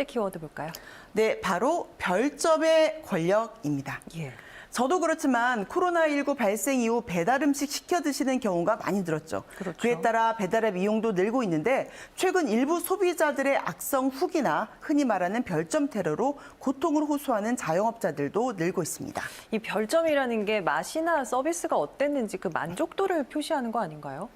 키워드 볼까요? 네, 바로 별점의 권력입니다. 예. 저도 그렇지만 코로나19 발생 이후 배달 음식 시켜 드시는 경우가 많이 늘었죠. 그렇죠. 그에 따라 배달앱 이용도 늘고 있는데 최근 일부 소비자들의 악성 후기나 흔히 말하는 별점 테러로 고통을 호소하는 자영업자들도 늘고 있습니다. 이 별점이라는 게 맛이나 서비스가 어땠는지 그 만족도를 표시하는 거 아닌가요?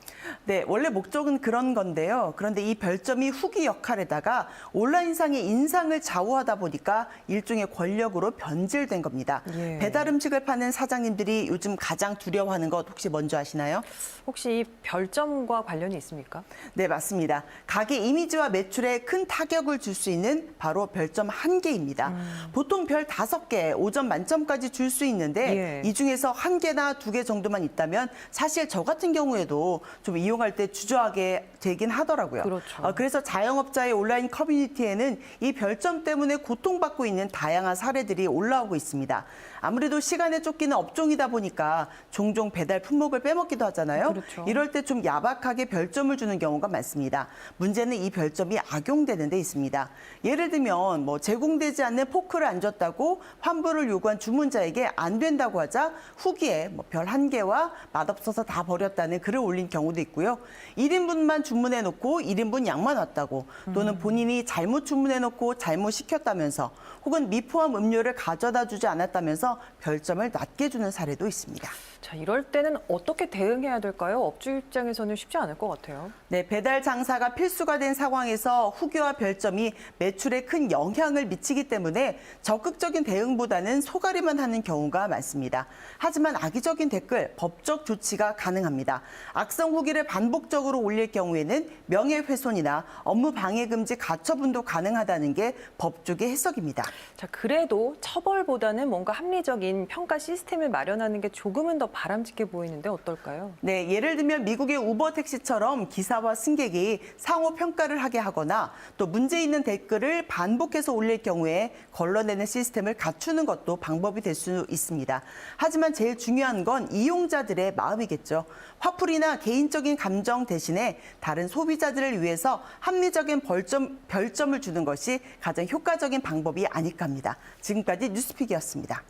네, 원래 목적은 그런 건데요. 그런데 이 별점이 후기 역할에다가 온라인상의 인상을 좌우하다 보니까 일종의 권력으로 변질된 겁니다. 예. 배달 음식을 파는 사장님들이 요즘 가장 두려워하는 것 혹시 뭔지 아시나요? 혹시 이 별점과 관련이 있습니까? 네, 맞습니다. 가게 이미지와 매출에 큰 타격을 줄 수 있는 바로 별점 1개입니다. 보통 별 5개, 5점 만점까지 줄 수 있는데 예. 이 중에서 1개나 2개 정도만 있다면 사실 저 같은 경우에도 좀 이용할 때 주저하게 되긴 하더라고요. 그렇죠. 그래서 자영업자의 온라인 커뮤니티에는 이 별점 때문에 고통받고 있는 다양한 사례들이 올라오고 있습니다. 아무래도 시간에 쫓기는 업종이다 보니까 종종 배달 품목을 빼먹기도 하잖아요. 그렇죠. 이럴 때 좀 야박하게 별점을 주는 경우가 많습니다. 문제는 이 별점이 악용되는 데 있습니다. 예를 들면 제공되지 않는 포크를 안 줬다고 환불을 요구한 주문자에게 안 된다고 하자 후기에 별 1개와 맛없어서 다 버렸다는 글을 올린 경우도 있고요. 1인분만 주문해놓고 1인분 양만 왔다고 또는 본인이 잘못 주문해놓고 잘못 시켰다면서 혹은 미포함 음료를 가져다 주지 않았다면서 별점을 낮게 주는 사례도 있습니다. 자, 이럴 때는 어떻게 대응해야 될까요? 업주 입장에서는 쉽지 않을 것 같아요. 네, 배달 장사가 필수가 된 상황에서 후기와 별점이 매출에 큰 영향을 미치기 때문에 적극적인 대응보다는 소가리만 하는 경우가 많습니다. 하지만 악의적인 댓글, 법적 조치가 가능합니다. 악성 후기를 반복적으로 올릴 경우에는 명예훼손이나 업무 방해 금지 가처분도 가능하다는 게 법 쪽의 해석입니다. 자, 그래도 처벌보다는 뭔가 합리적인 평가 시스템을 마련하는 게 조금은 더 바람직해 보이는데 어떨까요? 네, 예를 들면 미국의 우버 택시처럼 기사와 승객이 상호 평가를 하게 하거나 또 문제 있는 댓글을 반복해서 올릴 경우에 걸러내는 시스템을 갖추는 것도 방법이 될 수 있습니다. 하지만 제일 중요한 건 이용자들의 마음이겠죠. 화풀이나 개인적인 감정 대신에 다른 소비자들을 위해서 합리적인 별점을 주는 것이 가장 효과적인 방법이 아닐까 합니다. 지금까지 뉴스픽이었습니다.